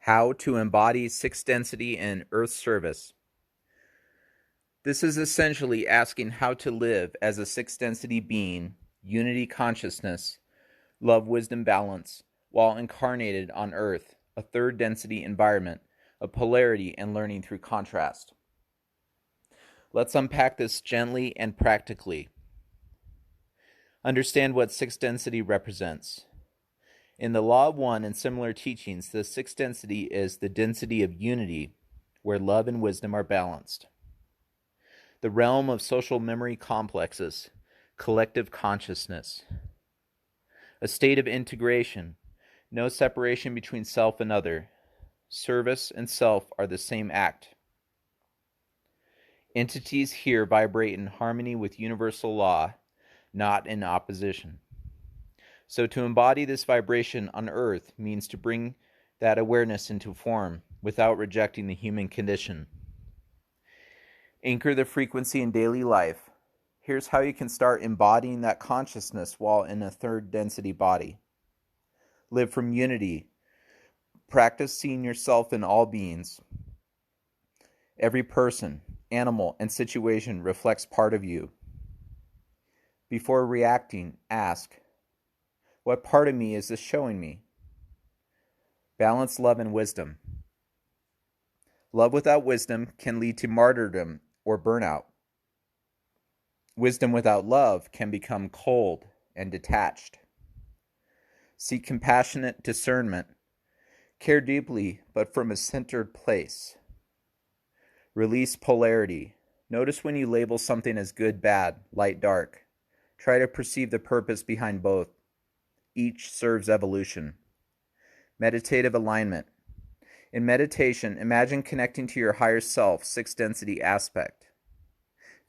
How to embody sixth density in Earth service. This is essentially asking how to live as a sixth density being, unity consciousness, love, wisdom, balance, while incarnated on Earth, a third density environment of polarity and learning through contrast. Let's unpack this gently and practically. Understand what sixth density represents. In the Law of One and similar teachings, the sixth density is the density of unity, where love and wisdom are balanced. The realm of social memory complexes, collective consciousness. A state of integration, no separation between self and other. Service and self are the same act. Entities here vibrate in harmony with universal law, not in opposition. So to embody this vibration on Earth means to bring that awareness into form without rejecting the human condition. Anchor the frequency in daily life. Here's how you can start embodying that consciousness while in a third density body. Live from unity. Practice seeing yourself in all beings. Every person, animal, and situation reflects part of you. Before reacting, ask, what part of me is this showing me? Balance love and wisdom. Love without wisdom can lead to martyrdom or burnout. Wisdom without love can become cold and detached. Seek compassionate discernment. Care deeply, but from a centered place. Release polarity. Notice when you label something as good, bad, light, dark. Try to perceive the purpose behind both. Each serves evolution. Meditative alignment. In meditation, imagine connecting to your higher self, sixth density aspect.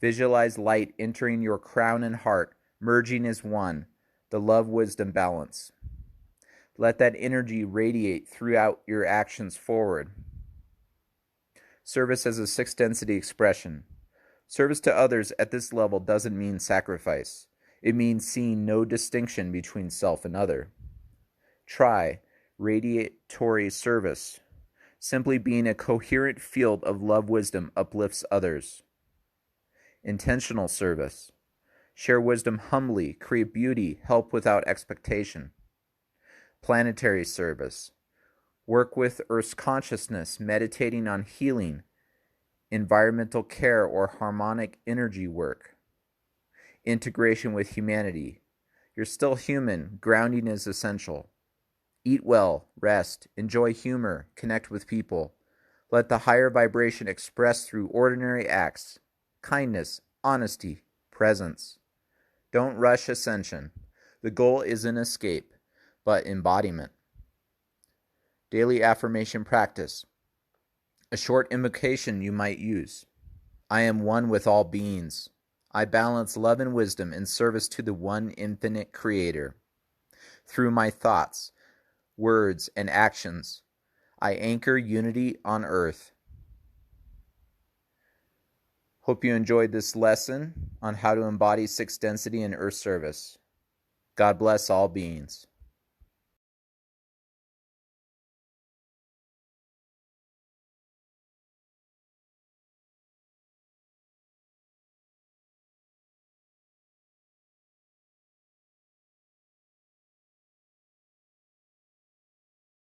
Visualize light entering your crown and heart, merging as one, the love-wisdom balance. Let that energy radiate throughout your actions forward. Service as a sixth density expression. Service to others at this level doesn't mean sacrifice. It means seeing no distinction between self and other. Try radiatory service. Simply being a coherent field of love-wisdom uplifts others. Intentional service. Share wisdom humbly, create beauty, help without expectation. Planetary service. Work with Earth's consciousness, meditating on healing, environmental care, or harmonic energy work. Integration with humanity. You're still human. Grounding is essential. Eat well, rest, enjoy humor, connect with people. Let the higher vibration express through ordinary acts, kindness, honesty, presence. Don't rush ascension. The goal isn't escape, but embodiment. Daily affirmation practice. A short invocation you might use. I am one with all beings. I balance love and wisdom in service to the one infinite creator. Through my thoughts, words, and actions, I anchor unity on Earth. Hope you enjoyed this lesson on how to embody sixth density in Earth service. God bless all beings.